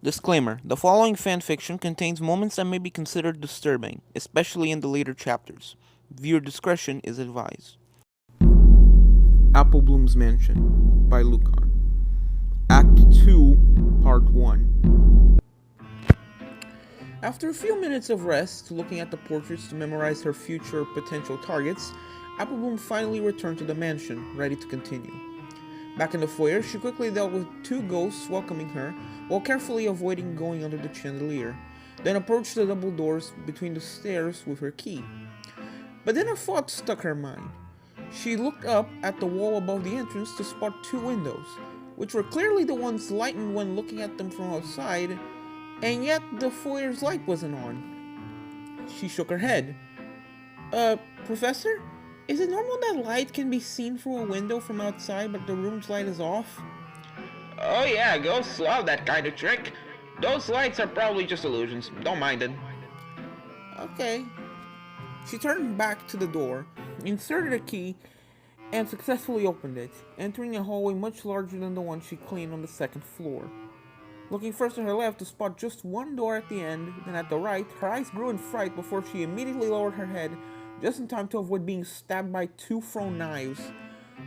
Disclaimer: the following fanfiction contains moments that may be considered disturbing, especially in the later chapters. Viewer discretion is advised. Applebloom's Mansion by Lucar. Act 2, Part 1. After a few minutes of rest, looking at the portraits to memorize her future potential targets, Applebloom finally returned to the mansion, ready to continue. Back in the foyer, she quickly dealt with two ghosts welcoming her, while carefully avoiding going under the chandelier, then approached the double doors between the stairs with her key. But then a thought struck her mind. She looked up at the wall above the entrance to spot two windows, which were clearly the ones lightened when looking at them from outside, and yet the foyer's light wasn't on. She shook her head. Professor? Is it normal that light can be seen through a window from outside, but the room's light is off? Oh yeah, ghosts love that kind of trick. Those lights are probably just illusions. Don't mind it. Okay. She turned back to the door, inserted a key, and successfully opened it, entering a hallway much larger than the one she cleaned on the second floor. Looking first to her left to spot just one door at the end, then at the right, her eyes grew in fright before she immediately lowered her head, just in time to avoid being stabbed by two thrown knives.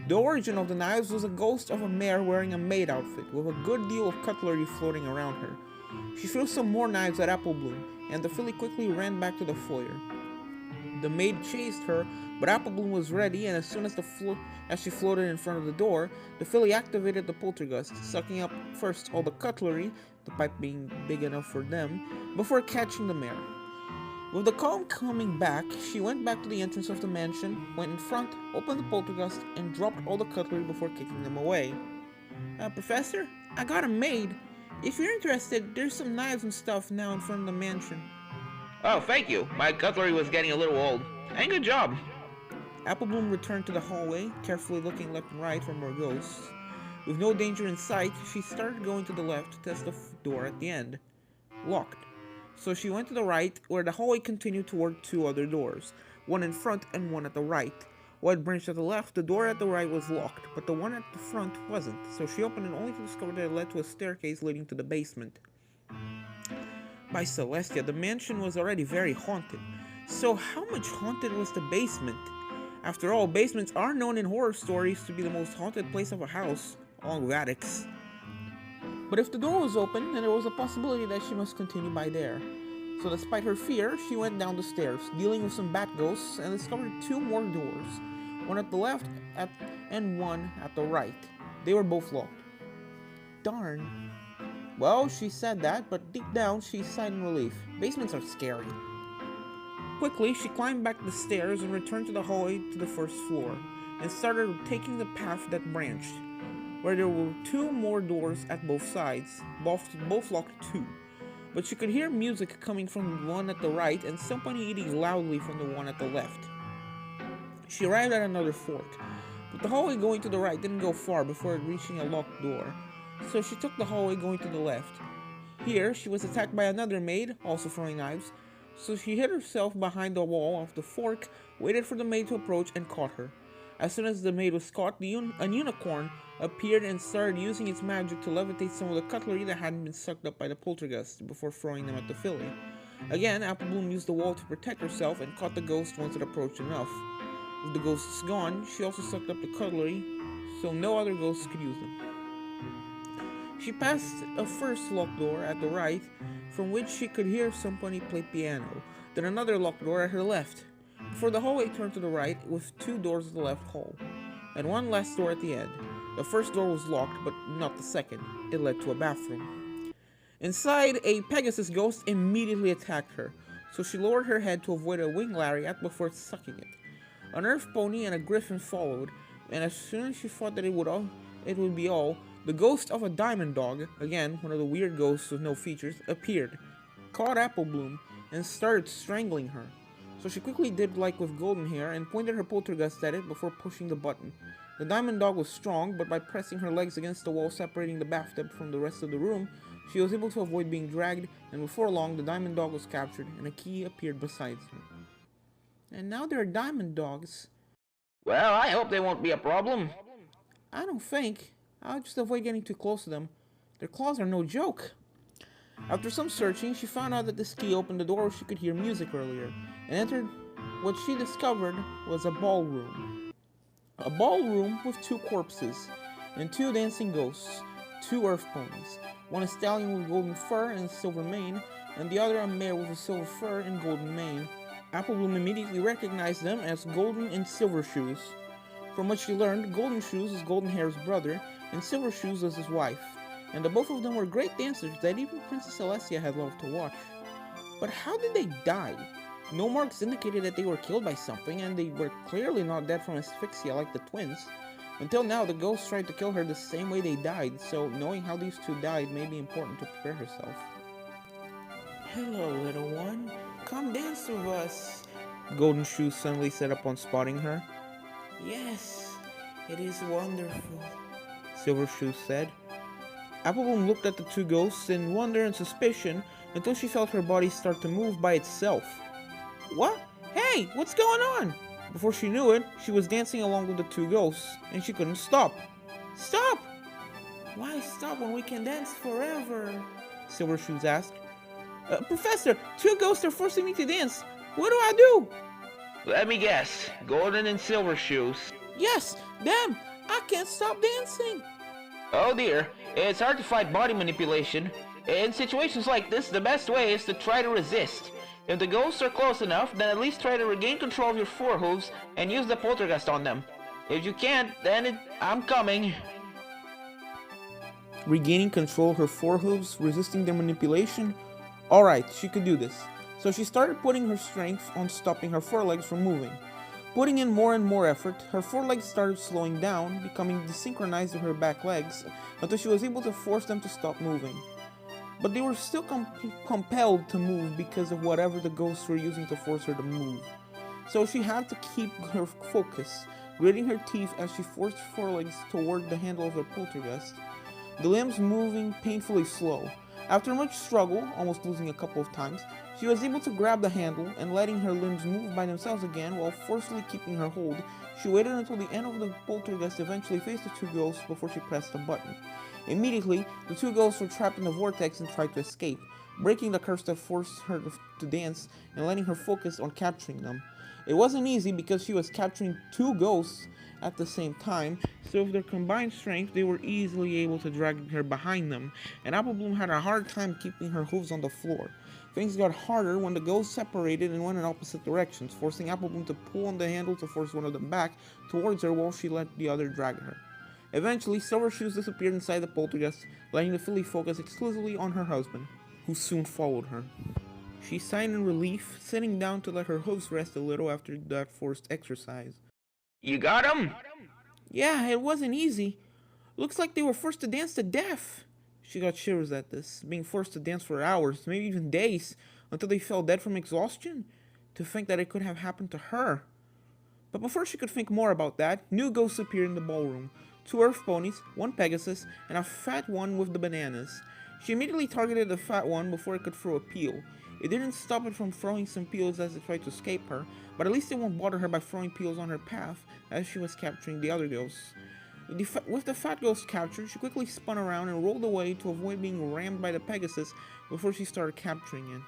The origin of the knives was a ghost of a mare wearing a maid outfit, with a good deal of cutlery floating around her. She threw some more knives at Applebloom, and the filly quickly ran back to the foyer. The maid chased her, but Applebloom was ready, and as soon as she floated in front of the door, the filly activated the poltergust, sucking up first all the cutlery, the pipe being big enough for them, before catching the mare. With the calm coming back, she went back to the entrance of the mansion, went in front, opened the poltergust, and dropped all the cutlery before kicking them away. Professor, I got a maid. If you're interested, there's some knives and stuff now in front of the mansion. Oh, thank you. My cutlery was getting a little old. And good job. Applebloom returned to the hallway, carefully looking left and right for more ghosts. With no danger in sight, she started going to the left to test the door at the end. Locked. So she went to the right, where the hallway continued toward two other doors, one in front and one at the right. While it branched at the left, the door at the right was locked, but the one at the front wasn't, so she opened it only to discover that it led to a staircase leading to the basement. By Celestia, the mansion was already very haunted. So how much haunted was the basement? After all, basements are known in horror stories to be the most haunted place of a house, along with attics. But if the door was open, then there was a possibility that she must continue by there. So despite her fear, she went down the stairs, dealing with some bat ghosts, and discovered two more doors, one at the left and one at the right. They were both locked. Darn. Well, she said that, but deep down she sighed in relief. Basements are scary. Quickly, she climbed back the stairs and returned to the hallway to the first floor, and started taking the path that branched, where there were two more doors at both sides, both locked too. But she could hear music coming from the one at the right and somebody eating loudly from the one at the left. She arrived at another fork, but the hallway going to the right didn't go far before reaching a locked door, so she took the hallway going to the left. Here, she was attacked by another maid, also throwing knives, so she hid herself behind the wall of the fork, waited for the maid to approach, and caught her. As soon as the maid was caught, a unicorn appeared and started using its magic to levitate some of the cutlery that hadn't been sucked up by the poltergust before throwing them at the filly. Again, Applebloom used the wall to protect herself and caught the ghost once it approached enough. With the ghosts gone, she also sucked up the cutlery, so no other ghosts could use them. She passed a first locked door at the right, from which she could hear somebody play piano, then another locked door at her left, before the hallway turned to the right with two doors at the left hall, and one last door at the end. The first door was locked, but not the second. It led to a bathroom. Inside, a Pegasus ghost immediately attacked her, so she lowered her head to avoid a wing lariat before sucking it. An earth pony and a griffin followed, and as soon as she thought that it would be all, the ghost of a diamond dog, again one of the weird ghosts with no features, appeared, caught Applebloom, and started strangling her. So she quickly did like with golden hair and pointed her poltergust at it before pushing the button. The diamond dog was strong, but by pressing her legs against the wall separating the bathtub from the rest of the room, she was able to avoid being dragged, and before long the diamond dog was captured and a key appeared beside her. And now there are diamond dogs. Well, I hope they won't be a problem. I don't think. I'll just avoid getting too close to them. Their claws are no joke. After some searching, she found out that this key opened the door where she could hear music earlier, and entered what she discovered was a ballroom. A ballroom with 2 corpses, and 2 dancing ghosts, 2 earth ponies, one a stallion with golden fur and silver mane, and the other a mare with a silver fur and golden mane. Applebloom immediately recognized them as Golden and Silver Shoes. From what she learned, Golden Shoes is Golden Hair's brother, and Silver Shoes was his wife, and the both of them were great dancers that even Princess Celestia had loved to watch. But how did they die? No marks indicated that they were killed by something, and they were clearly not dead from asphyxia like the twins. Until now, the ghosts tried to kill her the same way they died, so knowing how these 2 died may be important to prepare herself. "Hello, little one. Come dance with us," Golden Shoes suddenly said upon spotting her. "Yes, it is wonderful," Silver Shoes said. Applebloom looked at the 2 ghosts in wonder and suspicion until she felt her body start to move by itself. "What? Hey, what's going on?" Before she knew it, she was dancing along with the 2 ghosts, and she couldn't stop. "Stop! Why stop when we can dance forever?" Silver Shoes asked. "Professor, 2 ghosts are forcing me to dance. What do I do?" Let me guess. Golden and Silver Shoes. "Yes, them! I can't stop dancing!" Oh dear, it's hard to fight body manipulation. In situations like this, the best way is to try to resist. If the ghosts are close enough, then at least try to regain control of your forehooves and use the poltergeist on them. If you can't, then I'm coming. Regaining control of her forehooves, resisting their manipulation? Alright, she could do this. So she started putting her strength on stopping her forelegs from moving. Putting in more and more effort, her forelegs started slowing down, becoming desynchronized with her back legs, until she was able to force them to stop moving. But they were still compelled to move because of whatever the ghosts were using to force her to move. So she had to keep her focus, gritting her teeth as she forced her forelegs toward the handle of her poltergeist, the limbs moving painfully slow. After much struggle, almost losing a couple of times, she was able to grab the handle, and letting her limbs move by themselves again while forcefully keeping her hold, she waited until the end of the poltergeist eventually faced the 2 ghosts before she pressed the button. Immediately, the 2 ghosts were trapped in the vortex and tried to escape, breaking the curse that forced her to dance and letting her focus on capturing them. It wasn't easy because she was capturing 2 ghosts at the same time, so with their combined strength, they were easily able to drag her behind them, and Applebloom had a hard time keeping her hooves on the floor. Things got harder when the ghosts separated and went in opposite directions, forcing Applebloom to pull on the handle to force one of them back towards her while she let the other drag her. Eventually, Silver Shoes disappeared inside the poltergeist, letting the filly focus exclusively on her husband, who soon followed her. She sighed in relief, sitting down to let her hooves rest a little after that forced exercise. You got him? "Yeah, it wasn't easy. Looks like they were forced to dance to death." She got shivers at this, being forced to dance for hours, maybe even days, until they fell dead from exhaustion. To think that it could have happened to her. But before she could think more about that, new ghosts appeared in the ballroom. 2 earth ponies, 1 Pegasus, and a fat one with the bananas. She immediately targeted the fat one before it could throw a peel. It didn't stop it from throwing some peels as it tried to escape her, but at least it won't bother her by throwing peels on her path as she was capturing the other ghosts. With the fat ghost captured, she quickly spun around and rolled away to avoid being rammed by the Pegasus before she started capturing it.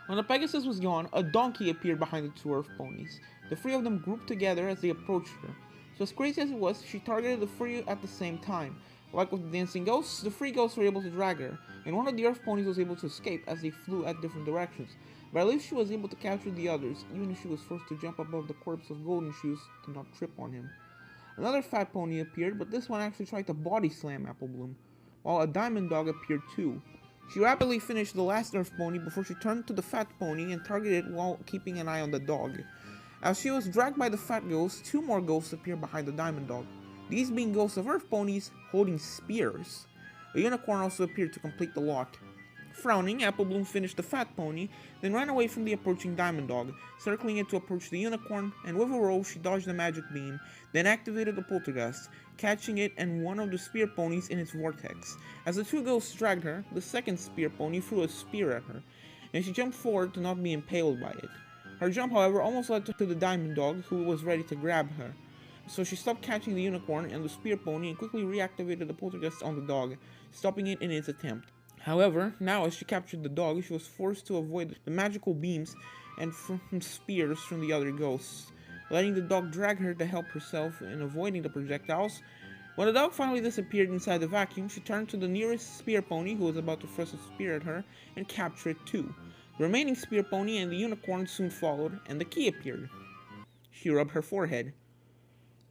When the Pegasus was gone, a donkey appeared behind the 2 earth ponies. The 3 of them grouped together as they approached her. So as crazy as it was, she targeted the 3 at the same time. Like with the dancing ghosts, the 3 ghosts were able to drag her, and one of the earth ponies was able to escape as they flew at different directions. But at least she was able to capture the others, even if she was forced to jump above the corpse of Golden Shoes to not trip on him. Another fat pony appeared, but this one actually tried to body slam Applebloom, while a diamond dog appeared too. She rapidly finished the last earth pony before she turned to the fat pony and targeted it while keeping an eye on the dog. As she was dragged by the fat ghost, 2 more ghosts appeared behind the diamond dog, these being ghosts of earth ponies holding spears. A unicorn also appeared to complete the lot. Frowning, Applebloom finished the fat pony, then ran away from the approaching diamond dog, circling it to approach the unicorn, and with a roll she dodged the magic beam, then activated the poltergeist, catching it and one of the spear ponies in its vortex. As the 2 ghosts dragged her, the second spear pony threw a spear at her, and she jumped forward to not be impaled by it. Her jump, however, almost led to the diamond dog, who was ready to grab her. So she stopped catching the unicorn and the spear pony and quickly reactivated the poltergeist on the dog, stopping it in its attempt. However, now as she captured the dog, she was forced to avoid the magical beams and from spears from the other ghosts, letting the dog drag her to help herself in avoiding the projectiles. When the dog finally disappeared inside the vacuum, she turned to the nearest spear pony, who was about to thrust a spear at her, and capture it too. The remaining spear pony and the unicorn soon followed, and the key appeared. She rubbed her forehead.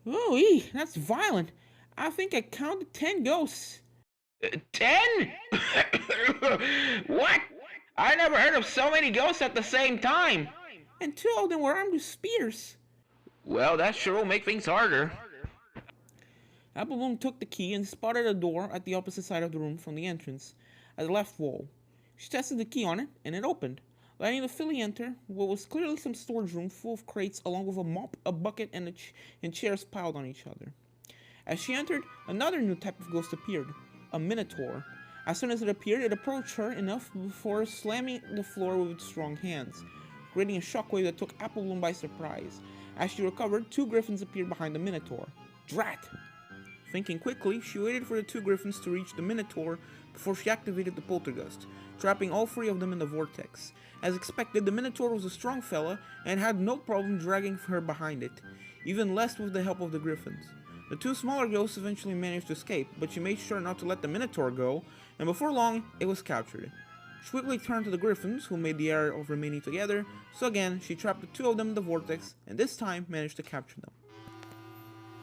"Oh, that's violent. I think I counted 10 ghosts." 10? What? I never heard of so many ghosts at the same time. "And 2 of them were armed with spears." Well, that sure will make things harder. Applebloom took the key and spotted a door at the opposite side of the room from the entrance, at the left wall. She tested the key on it, and it opened, letting the filly enter what was clearly some storage room full of crates along with a mop, a bucket, and chairs piled on each other. As she entered, another new type of ghost appeared, a minotaur. As soon as it appeared, it approached her enough before slamming the floor with its strong hands, creating a shockwave that took Applebloom by surprise. As she recovered, 2 griffins appeared behind the minotaur. Drat! Thinking quickly, she waited for the 2 griffins to reach the minotaur before she activated the poltergust, trapping all 3 of them in the vortex. As expected, the minotaur was a strong fella and had no problem dragging her behind it, even less with the help of the griffins. The 2 smaller ghosts eventually managed to escape, but she made sure not to let the minotaur go, and before long, it was captured. She quickly turned to the griffins, who made the error of remaining together, so again, she trapped the 2 of them in the vortex, and this time managed to capture them.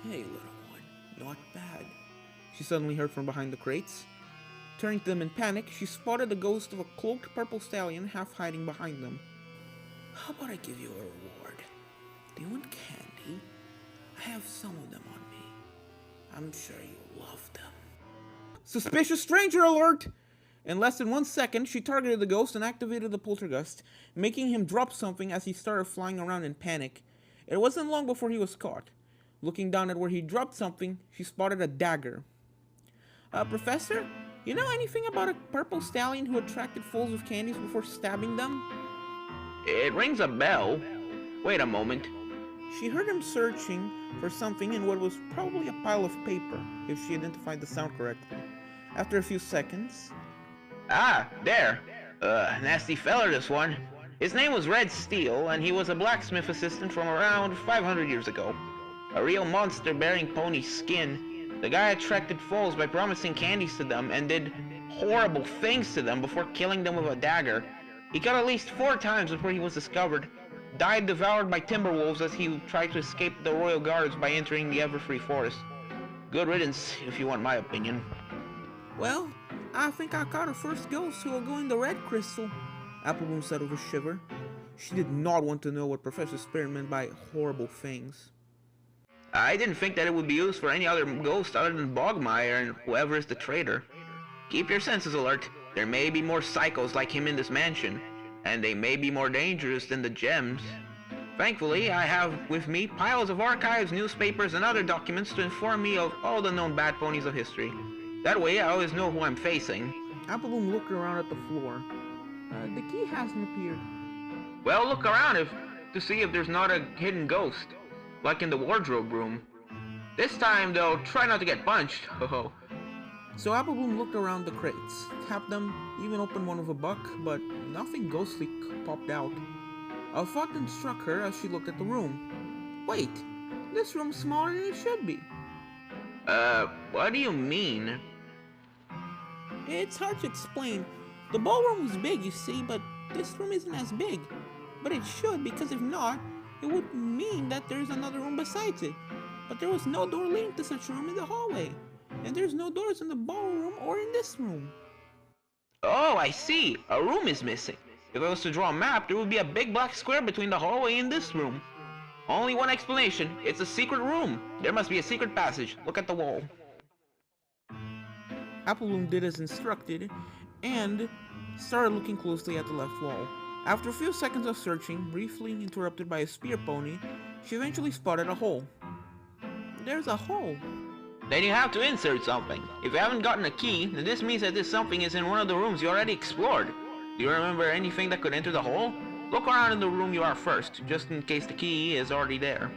"Hey, little one, not bad," she suddenly heard from behind the crates. Turning to them in panic, she spotted the ghost of a cloaked purple stallion half hiding behind them. "How about I give you a reward? Do you want candy? I have some of them on me. I'm sure you'll love them." Suspicious stranger alert! In less than 1 second, she targeted the ghost and activated the poltergust, making him drop something as he started flying around in panic. It wasn't long before he was caught. Looking down at where he dropped something, she spotted a dagger. Professor, you know anything about a purple stallion who attracted foes with candies before stabbing them?" It rings a bell. Wait a moment. She heard him searching for something in what was probably a pile of paper, if she identified the sound correctly. After a few seconds... Ah, there. Nasty feller, this one. His name was Red Steel, and he was a blacksmith assistant from around 500 years ago. A real monster bearing pony skin. The guy attracted foes by promising candies to them and did horrible things to them before killing them with a dagger. He got at least 4 times before he was discovered. Died devoured by timber wolves as he tried to escape the royal guards by entering the Everfree Forest. Good riddance, if you want my opinion. "Well, I think I caught a first ghost who will go in the red crystal," Applebloom said with a shiver. She did not want to know what Professor Spear meant by horrible things. I didn't think that it would be used for any other ghost other than Bogmire and whoever is the traitor. Keep your senses alert. There may be more psychos like him in this mansion, and they may be more dangerous than the gems. Thankfully, I have with me piles of archives, newspapers, and other documents to inform me of all the known bad ponies of history. That way, I always know who I'm facing. Applebloom looked around at the floor. The key hasn't appeared. Well, look around to see if there's not a hidden ghost, like in the wardrobe room. This time, though, try not to get punched. Ho-ho. So Applebloom looked around the crates, tapped them, even opened one with a buck, but nothing ghostly popped out. A thought then struck her as she looked at the room. Wait, this room's smaller than it should be. What do you mean? It's hard to explain. The ballroom was big, you see, but this room isn't as big. But it should, because if not, it would mean that there's another room besides it. But there was no door leading to such a room in the hallway. And there's no doors in the ballroom or in this room. Oh, I see. A room is missing. If I was to draw a map, there would be a big black square between the hallway and this room. Only one explanation. It's a secret room. There must be a secret passage. Look at the wall. Applebloom did as instructed and started looking closely at the left wall. After a few seconds of searching, briefly interrupted by a spear pony, she eventually spotted a hole. There's a hole. Then you have to insert something. If you haven't gotten a key, then this means that this something is in one of the rooms you already explored. Do you remember anything that could enter the hole? Look around in the room you are first, just in case the key is already there.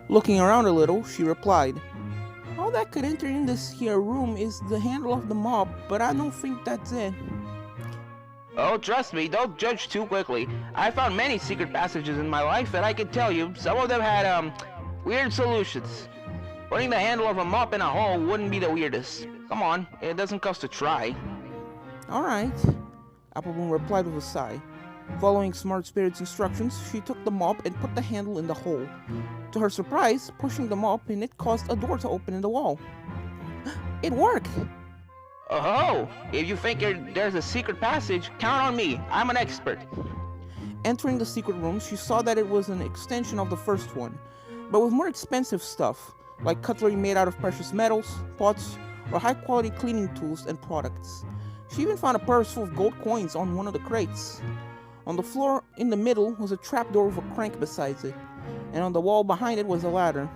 Looking around a little, she replied, All that could enter in this here room is the handle of the mop, but I don't think that's it. Oh, trust me, don't judge too quickly. I found many secret passages in my life, and I can tell you, some of them had, weird solutions. Putting the handle of a mop in a hole wouldn't be the weirdest. Come on, it doesn't cost to try. Alright, Applebloom replied with a sigh. Following Smart Spirit's instructions, she took the mop and put the handle in the hole. To her surprise, pushing the mop in it caused a door to open in the wall. It worked! Oh, if you think there's a secret passage, count on me. I'm an expert. Entering the secret room, she saw that it was an extension of the first one, but with more expensive stuff, like cutlery made out of precious metals, pots, or high-quality cleaning tools and products. She even found a purse full of gold coins on one of the crates. On the floor in the middle was a trapdoor with a crank beside it, and on the wall behind it was a ladder.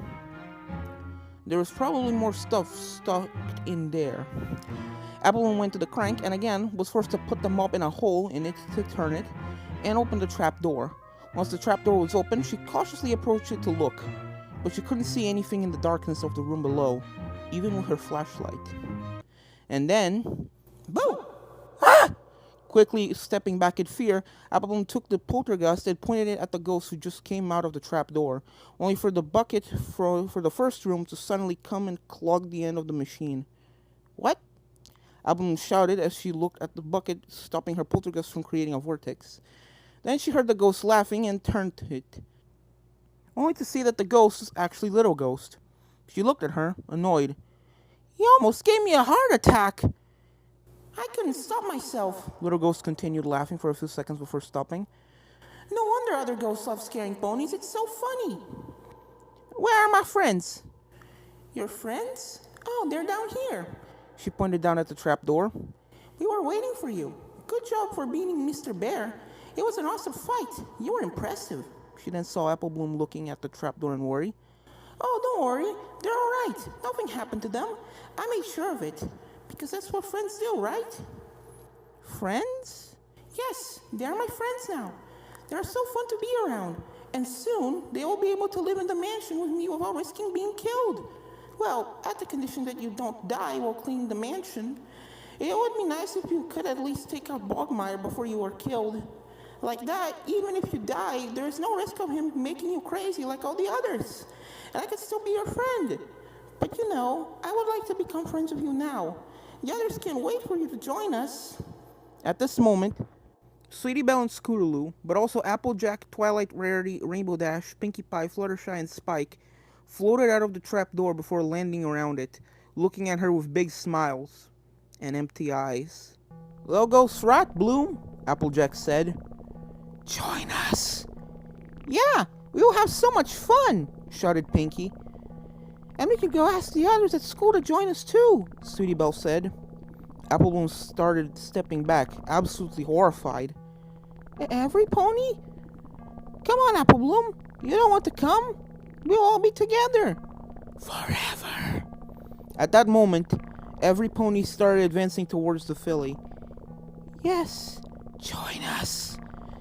There was probably more stuff stuck in there. Applebloom went to the crank and again was forced to put the mop in a hole in it to turn it and open the trapdoor. Once the trapdoor was open, she cautiously approached it to look, but she couldn't see anything in the darkness of the room below, even with her flashlight. And then, boom! Ah! Quickly stepping back in fear, Applebloom took the poltergust and pointed it at the ghost who just came out of the trapdoor, only for the bucket for the first room to suddenly come and clog the end of the machine. What? Applebloom shouted as she looked at the bucket, stopping her poltergust from creating a vortex. Then she heard the ghost laughing and turned to it, only to see that the ghost was actually Little Ghost. She looked at her, annoyed. "You almost gave me a heart attack!" "I couldn't stop myself," Little Ghost continued laughing for a few seconds before stopping. "No wonder other ghosts love scaring ponies, it's so funny." "Where are my friends?" "Your friends? Oh, they're down here." She pointed down at the trapdoor. "We were waiting for you. Good job for beating Mr. Bear. It was an awesome fight. You were impressive." She then saw Applebloom looking at the trapdoor in worry. "Oh, don't worry. They're all right. Nothing happened to them. I made sure of it. Because that's what friends do, right?" "Friends?" "Yes, they're my friends now. They're so fun to be around. And soon, they will be able to live in the mansion with me without risking being killed. Well, at the condition that you don't die while cleaning the mansion. It would be nice if you could at least take out Bogmire before you were killed. Like that, even if you die, there is no risk of him making you crazy like all the others. And I could still be your friend. But you know, I would like to become friends with you now. The others can't wait for you to join us." At this moment, Sweetie Belle and Scootaloo, but also Applejack, Twilight Rarity, Rainbow Dash, Pinkie Pie, Fluttershy, and Spike floated out of the trapdoor before landing around it, looking at her with big smiles and empty eyes. "Well, Ghost Rat, Bloom," Applejack said. "Join us." "Yeah, we will have so much fun," shouted Pinkie. "And we could go ask the others at school to join us too," Sweetie Belle said. Applebloom started stepping back, absolutely horrified. "Every pony? Come on, Applebloom. You don't want to come? We'll all be together. Forever." At that moment, every pony started advancing towards the filly. "Yes, join us.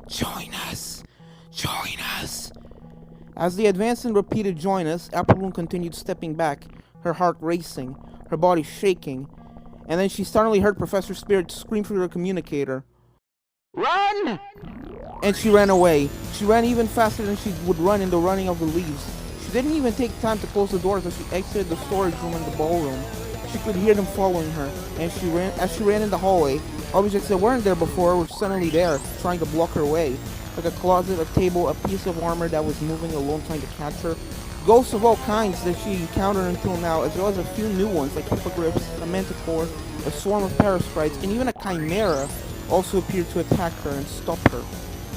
Join us. Join us." As they advanced and repeated "join us," Applebloom continued stepping back, her heart racing, her body shaking, and then she suddenly heard Professor Spirit scream through her communicator. Run! And she ran away. She ran even faster than she would run in the running of the leaves. She didn't even take time to close the doors as she exited the storage room and the ballroom. She could hear them following her, and as she ran in the hallway, objects that weren't there before were suddenly there, trying to block her way. Like a closet, a table, a piece of armor that was moving alone trying to catch her. Ghosts of all kinds that she encountered until now, as well as a few new ones like hippogriffs, a manticore, a swarm of parasprites, and even a chimera also appeared to attack her and stop her.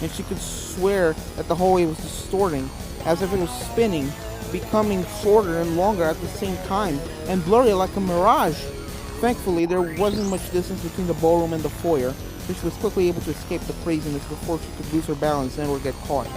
And she could swear that the hallway was distorting, as if it was spinning, becoming shorter and longer at the same time, and blurry like a mirage. Thankfully, there wasn't much distance between the ballroom and the foyer, so she was quickly able to escape the craziness before she could lose her balance and or get caught.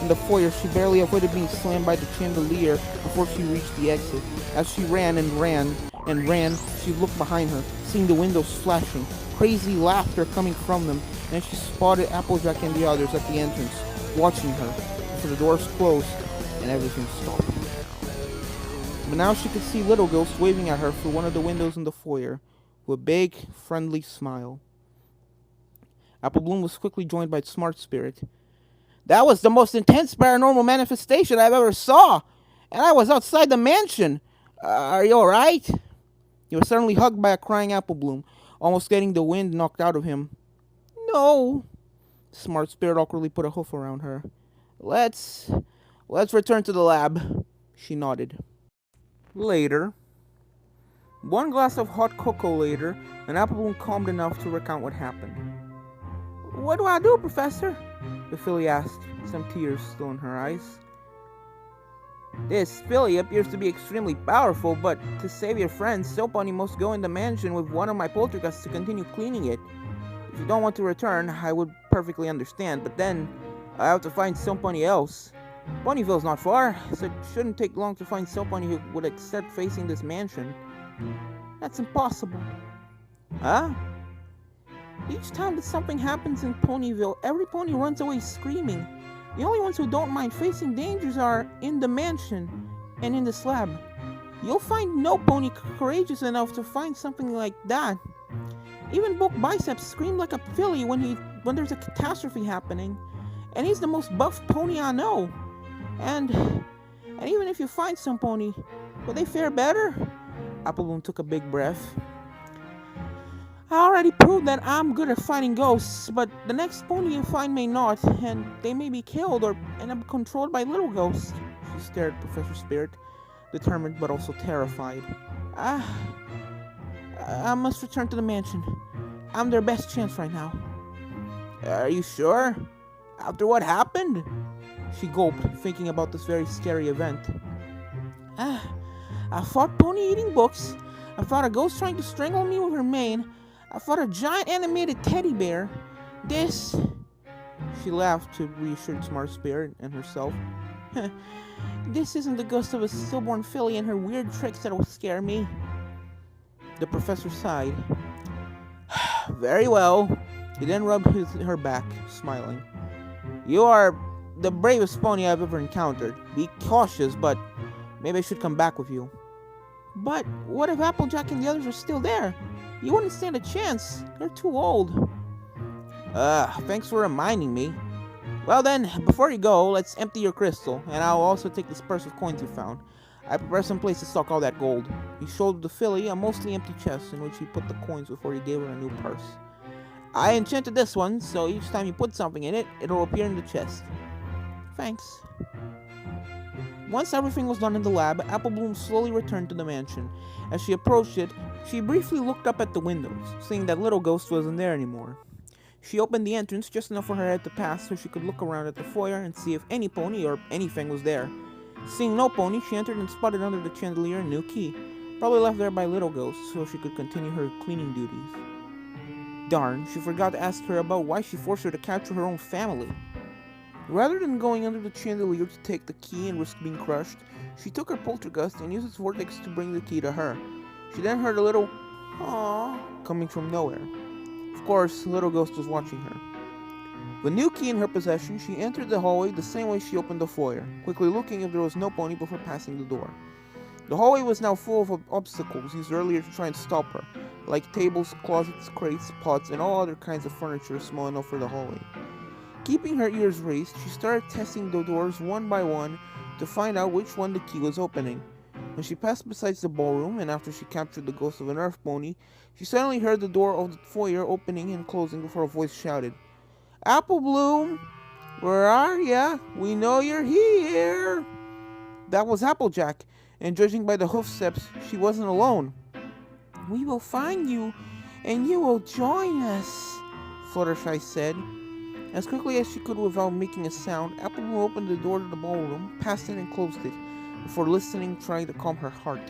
In the foyer, she barely avoided being slammed by the chandelier before she reached the exit. As she ran and ran and ran, she looked behind her, seeing the windows flashing, crazy laughter coming from them, and she spotted Applejack and the others at the entrance, watching her, before the doors closed and everything stopped. But now she could see Little Ghost waving at her through one of the windows in the foyer, with a big, friendly smile. Applebloom was quickly joined by Smart Spirit. That was the most intense paranormal manifestation I've ever saw, and I was outside the mansion. Are you alright? He was suddenly hugged by a crying Applebloom, almost getting the wind knocked out of him. No. Smart Spirit awkwardly put a hoof around her. Let's return to the lab. She nodded. Later. One glass of hot cocoa later, and Applebloom calmed enough to recount what happened. What do I do, Professor? The filly asked, some tears still in her eyes. This filly appears to be extremely powerful, but to save your friend, Soapony must go in the mansion with one of my poltergeists to continue cleaning it. If you don't want to return, I would perfectly understand, but then I have to find somebody else. Ponyville's not far, so it shouldn't take long to find somebody who would accept facing this mansion. That's impossible. Huh? Each time that something happens in Ponyville, every pony runs away screaming. The only ones who don't mind facing dangers are in the mansion and in the slab. You'll find no pony courageous enough to find something like that. Even Book Biceps screamed like a filly when there's a catastrophe happening. And he's the most buff pony I know. And even if you find some pony, will they fare better? Applebloom took a big breath. I already proved that I'm good at fighting ghosts, but the next pony you find may not, and they may be killed or end up controlled by little ghosts. She stared at Professor Spirit, determined but also terrified. I must return to the mansion. I'm their best chance right now. Are you sure? After what happened? She gulped, thinking about this very scary event. I fought pony eating books. I fought a ghost trying to strangle me with her mane. I fought a giant animated teddy bear. This... She laughed to reassure Smart Spirit and herself. This isn't the ghost of a stillborn filly and her weird tricks that will scare me. The professor sighed. Very well. He then rubbed her back, smiling. You are the bravest pony I've ever encountered. Be cautious, but maybe I should come back with you. But what if Applejack and the others are still there? You wouldn't stand a chance. They're too old. Thanks for reminding me. Well then, before you go, let's empty your crystal, and I'll also take this purse of coins you found. I prepared some place to stock all that gold. He showed the filly a mostly empty chest in which he put the coins before he gave her a new purse. I enchanted this one, so each time you put something in it, it'll appear in the chest. Thanks. Once everything was done in the lab, Applebloom slowly returned to the mansion. As she approached it, she briefly looked up at the windows, seeing that Little Ghost wasn't there anymore. She opened the entrance just enough for her head to pass so she could look around at the foyer and see if any pony or anything was there. Seeing no pony, she entered and spotted under the chandelier a new key, probably left there by Little Ghost so she could continue her cleaning duties. Darn, she forgot to ask her about why she forced her to capture her own family. Rather than going under the chandelier to take the key and risk being crushed, she took her poltergust and used its vortex to bring the key to her. She then heard a little "Aww" coming from nowhere. Of course, Little Ghost was watching her. With the new key in her possession, she entered the hallway the same way she opened the foyer, quickly looking if there was no pony before passing the door. The hallway was now full of obstacles used earlier to try and stop her, like tables, closets, crates, pots, and all other kinds of furniture small enough for the hallway. Keeping her ears raised, she started testing the doors one by one to find out which one the key was opening. When she passed beside the ballroom, and after she captured the ghost of an earth pony, she suddenly heard the door of the foyer opening and closing before a voice shouted, "Applebloom! Where are ya? We know you're here!" That was Applejack, and judging by the hoofsteps, she wasn't alone. "We will find you, and you will join us," Fluttershy said. As quickly as she could without making a sound, Applebloom opened the door to the ballroom, passed in and closed it, before listening, trying to calm her heart.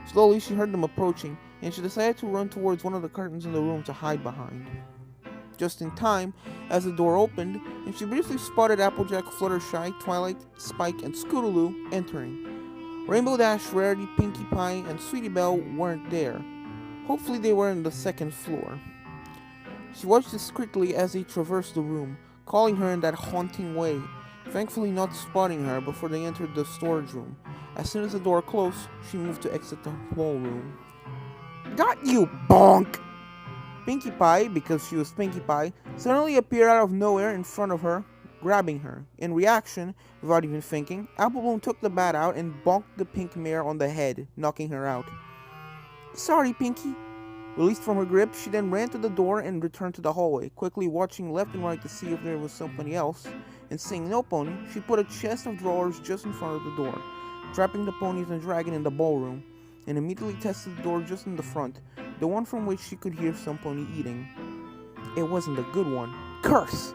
Slowly, she heard them approaching, and she decided to run towards one of the curtains in the room to hide behind. Just in time, as the door opened, and she briefly spotted Applejack, Fluttershy, Twilight, Spike, and Scootaloo entering. Rainbow Dash, Rarity, Pinkie Pie, and Sweetie Belle weren't there. Hopefully they were on the second floor. She watched discreetly as they traversed the room, calling her in that haunting way, thankfully not spotting her before they entered the storage room. As soon as the door closed, she moved to exit the ballroom. Got you, bonk! Pinkie Pie, because she was Pinkie Pie, suddenly appeared out of nowhere in front of her, grabbing her. In reaction, without even thinking, Applebloom took the bat out and bonked the pink mare on the head, knocking her out. Sorry, Pinkie. Released from her grip, she then ran to the door and returned to the hallway, quickly watching left and right to see if there was somebody else, and seeing no pony, she put a chest of drawers just in front of the door, trapping the ponies and dragon in the ballroom, and immediately tested the door just in the front, the one from which she could hear some pony eating. It wasn't a good one. Curse!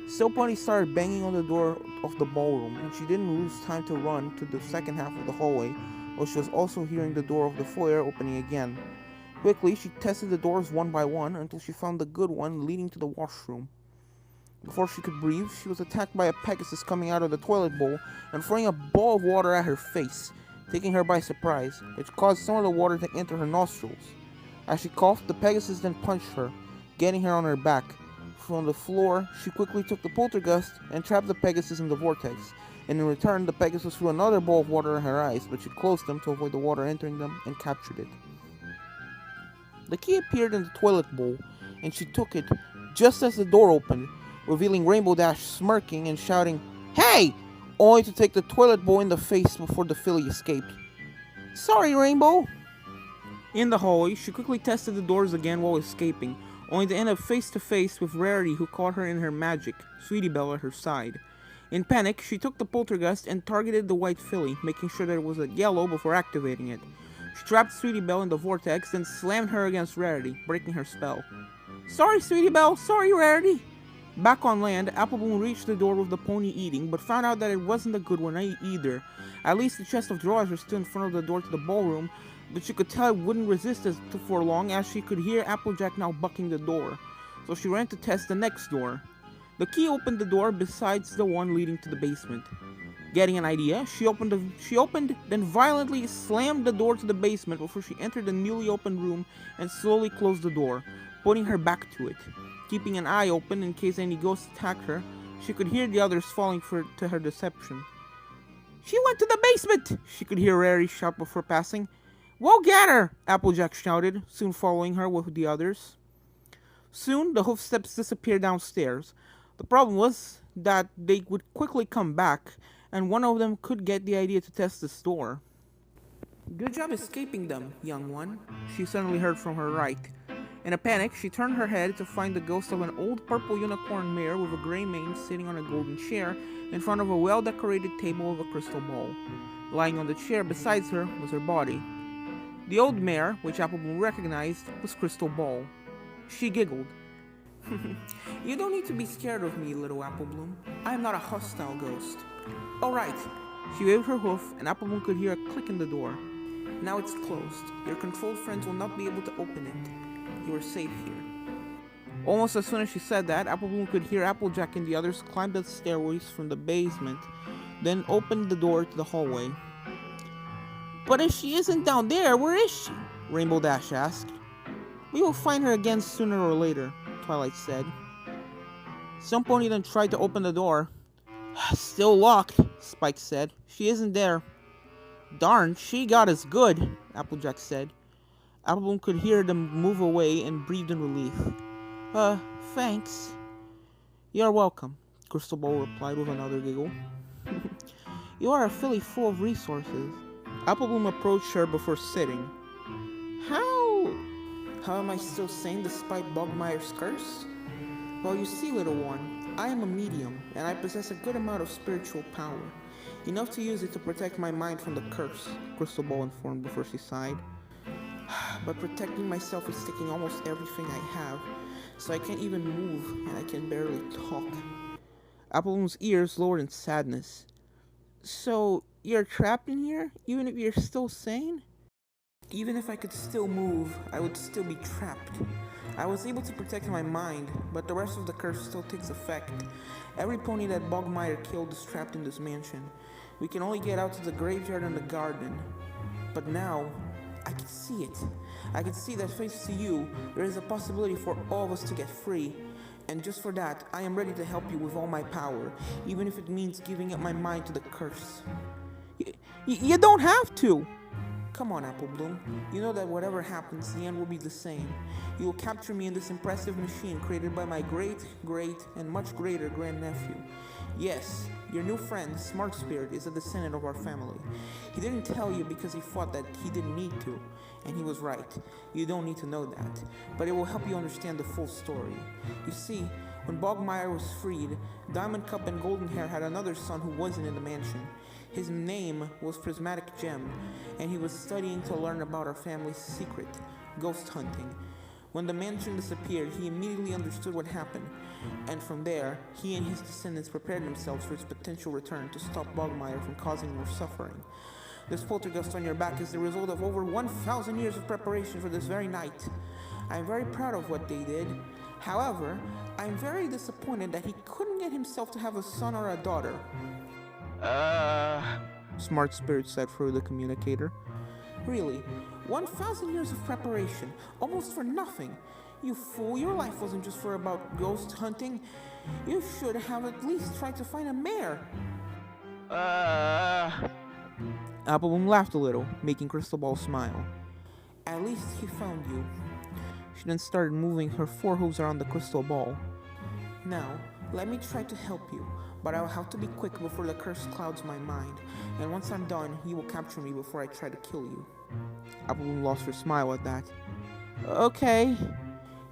So Pony started banging on the door of the ballroom, and she didn't lose time to run to the second half of the hallway, while she was also hearing the door of the foyer opening again. Quickly, she tested the doors one by one until she found the good one leading to the washroom. Before she could breathe, she was attacked by a Pegasus coming out of the toilet bowl and throwing a ball of water at her face, taking her by surprise, which caused some of the water to enter her nostrils. As she coughed, the Pegasus then punched her, getting her on her back. From the floor, she quickly took the poltergust and trapped the Pegasus in the vortex, and in return, the Pegasus threw another ball of water in her eyes, but she closed them to avoid the water entering them and captured it. The key appeared in the toilet bowl, and she took it just as the door opened, revealing Rainbow Dash smirking and shouting, "Hey!" only to take the toilet bowl in the face before the filly escaped. Sorry, Rainbow! In the hallway, she quickly tested the doors again while escaping, only to end up face to face with Rarity, who caught her in her magic, Sweetie Belle at her side. In panic, she took the poltergust and targeted the white filly, making sure that it was at yellow before activating it. She trapped Sweetie Belle in the vortex, then slammed her against Rarity, breaking her spell. Sorry, Sweetie Belle! Sorry, Rarity! Back on land, Applebloom reached the door with the pony eating, but found out that it wasn't a good one either. At least the chest of drawers was still in front of the door to the ballroom, but she could tell it wouldn't resist for long, as she could hear Applejack now bucking the door. So she ran to test the next door. The key opened the door besides the one leading to the basement. Getting an idea, she opened, then violently slammed the door to the basement before she entered the newly opened room and slowly closed the door, putting her back to it. Keeping an eye open in case any ghosts attacked her, she could hear the others falling to her deception. She went to the basement! She could hear Rarity shout before passing. We'll get her! Applejack shouted, soon following her with the others. Soon, the hoofsteps disappeared downstairs. The problem was that they would quickly come back, and one of them could get the idea to test this door. Good job escaping them, young one, she suddenly heard from her right. In a panic, she turned her head to find the ghost of an old purple unicorn mare with a gray mane sitting on a golden chair in front of a well-decorated table with a crystal ball. Lying on the chair beside her was her body. The old mare, which Applebloom recognized, was Crystal Ball. She giggled. You don't need to be scared of me, little Applebloom. I am not a hostile ghost. Alright. She waved her hoof, and Applebloom could hear a click in the door. Now it's closed. Your controlled friends will not be able to open it. You are safe here. Almost as soon as she said that, Applebloom could hear Applejack and the others climb the stairways from the basement, then opened the door to the hallway. But if she isn't down there, where is she? Rainbow Dash asked. We will find her again sooner or later, Twilight said. Some pony then tried to open the door. Still locked, Spike said. She isn't there. Darn, she got us good, Applejack said. Applebloom could hear them move away and breathed in relief. Thanks. You're welcome, Crystal Ball replied with another giggle. You are a filly full of resources. Applebloom approached her before sitting. How am I still sane despite Bogmire's curse? Well, you see, little one, I am a medium, and I possess a good amount of spiritual power. Enough to use it to protect my mind from the curse, Crystal Ball informed before she sighed. But protecting myself is taking almost everything I have, so I can't even move, and I can barely talk. Applebloom's ears lowered in sadness. So, you're trapped in here, even if you're still sane? Even if I could still move, I would still be trapped. I was able to protect my mind, but the rest of the curse still takes effect. Every pony that Bogmire killed is trapped in this mansion. We can only get out to the graveyard and the garden. But now, I can see it. I can see that thanks to you, there is a possibility for all of us to get free. And just for that, I am ready to help you with all my power, even if it means giving up my mind to the curse. You don't have to! Come on, Applebloom. You know that whatever happens, the end will be the same. You will capture me in this impressive machine created by my great, and much greater grandnephew. Yes, your new friend, Smart Spirit, is a descendant of our family. He didn't tell you because he thought that he didn't need to. And he was right. You don't need to know that. But it will help you understand the full story. You see, when Bogmire was freed, Diamond Cup and Golden Hair had another son who wasn't in the mansion. His name was Prismatic Gem, and he was studying to learn about our family's secret, ghost hunting. When the mansion disappeared, he immediately understood what happened, and from there, he and his descendants prepared themselves for its potential return to stop Bogmire from causing more suffering. This poltergeist on your back is the result of over 1,000 years of preparation for this very night. I am very proud of what they did. However, I am very disappointed that he couldn't get himself to have a son or a daughter. Smart Spirit said through the communicator. Really, 1,000 years of preparation, almost for nothing. You fool, your life wasn't just for about ghost hunting. You should have at least tried to find a mare. Applebloom laughed a little, making Crystal Ball smile. At least he found you. She then started moving her forehooves around the crystal ball. Now, let me try to help you, but I'll have to be quick before the curse clouds my mind, and once I'm done, you will capture me before I try to kill you. Applebloom lost her smile at that. Okay.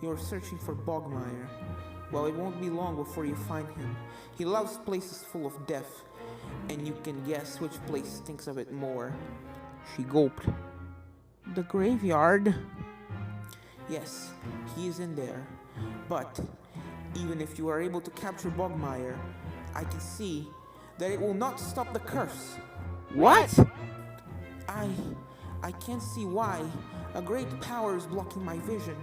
You're searching for Bogmire. Well, it won't be long before you find him. He loves places full of death, and you can guess which place thinks of it more. She gulped. The graveyard? Yes, he is in there. But even if you are able to capture Bogmire, I can see that it will not stop the curse. What? I can't see why. A great power is blocking my vision.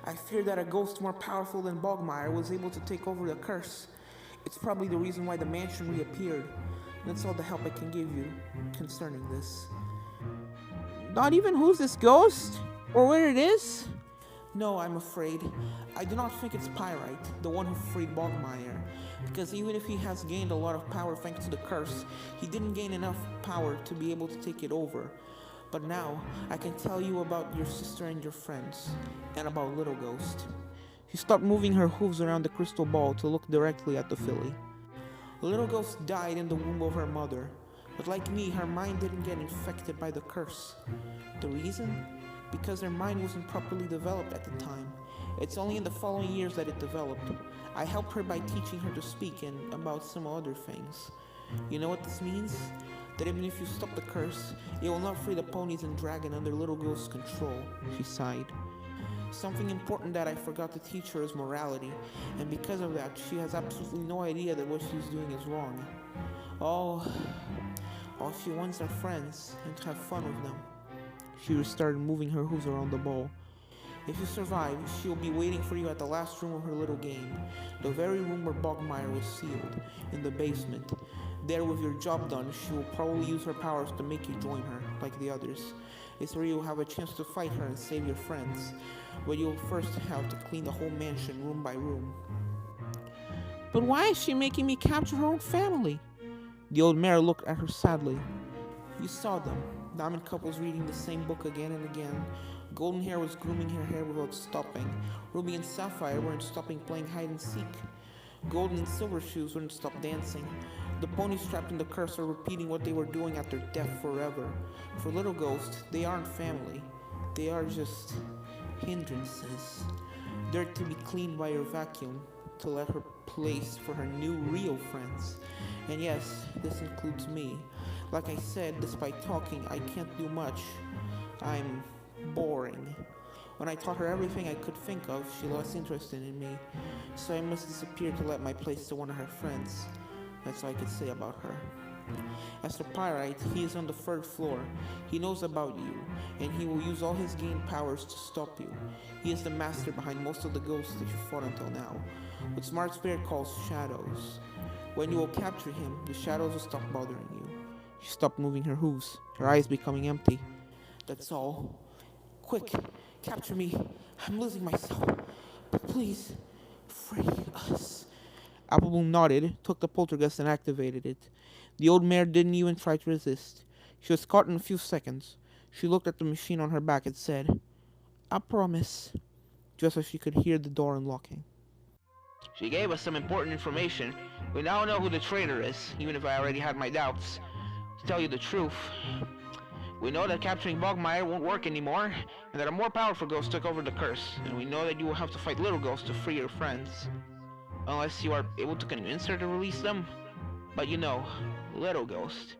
I fear that a ghost more powerful than Bogmire was able to take over the curse. It's probably the reason why the mansion reappeared. That's all the help I can give you concerning this. Not even who's this ghost? Or where it is? No, I'm afraid. I do not think it's Pyrite, the one who freed Bogmire. Because even if he has gained a lot of power thanks to the curse, he didn't gain enough power to be able to take it over. But now, I can tell you about your sister and your friends, and about Little Ghost. She stopped moving her hooves around the crystal ball to look directly at the filly. Little Ghost died in the womb of her mother, but like me, her mind didn't get infected by the curse. The reason? Because her mind wasn't properly developed at the time. It's only in the following years that it developed. I helped her by teaching her to speak and about some other things. You know what this means? That even if you stop the curse, it will not free the ponies and dragon under Little Ghost's control, she sighed. Something important that I forgot to teach her is morality, and because of that, she has absolutely no idea that what she's doing is wrong. All she wants are friends, and to have fun with them. She started moving her hooves around the ball. If you survive, she will be waiting for you at the last room of her little game, the very room where Bogmire was sealed, in the basement. There, with your job done, she will probably use her powers to make you join her, like the others. It's where you'll have a chance to fight her and save your friends, but you'll first have to clean the whole mansion room by room. But why is she making me capture her own family? The old mare looked at her sadly. You saw them. Diamond Cup was reading the same book again and again. Golden Hair was grooming her hair without stopping. Ruby and Sapphire weren't stopping playing hide and seek. Golden and Silver Shoes wouldn't stop dancing. The ponies trapped in the curse are repeating what they were doing after death forever. For Little Ghost, they aren't family. They are just hindrances. Dirt to be cleaned by her vacuum to let her place for her new real friends. And yes, this includes me. Like I said, despite talking, I can't do much. I'm boring. When I taught her everything I could think of, she lost interest in me. So I must disappear to let my place to one of her friends. That's all I could say about her. As for Pyrite, he is on the 3rd floor. He knows about you, and he will use all his gained powers to stop you. He is the master behind most of the ghosts that you fought until now, what Smart Spirit calls shadows. When you will capture him, the shadows will stop bothering you. She stopped moving her hooves, her eyes becoming empty. That's all. Quick, capture me. I'm losing myself. But please, free us. Applebloom nodded, took the poltergeist and activated it. The old mare didn't even try to resist. She was caught in a few seconds. She looked at the machine on her back and said, "I promise," just as she could hear the door unlocking. She gave us some important information. We now know who the traitor is, even if I already had my doubts. To tell you the truth, we know that capturing Bogmire won't work anymore, and that a more powerful ghost took over the curse, and we know that you will have to fight Little Ghost to free your friends. Unless you are able to convince her to release them. But you know, Little Ghost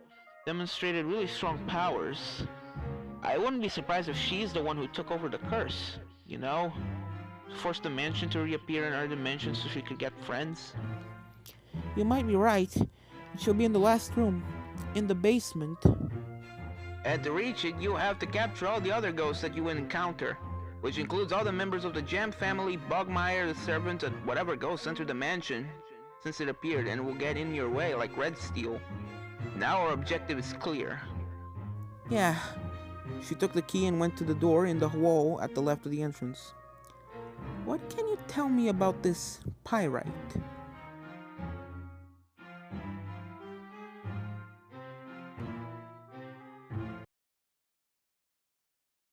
demonstrated really strong powers. I wouldn't be surprised if she's the one who took over the curse, you know? Forced the mansion to reappear in our dimension so she could get friends. You might be right. She'll be in the last room, in the basement. And to reach it, you have to capture all the other ghosts that you will encounter, which includes all the members of the Jam family, Bogmire, the servants, and whatever ghosts entered the mansion since it appeared and will get in your way like Red Steel. Now our objective is clear. Yeah. She took the key and went to the door in the wall at the left of the entrance. What can you tell me about this pyrite?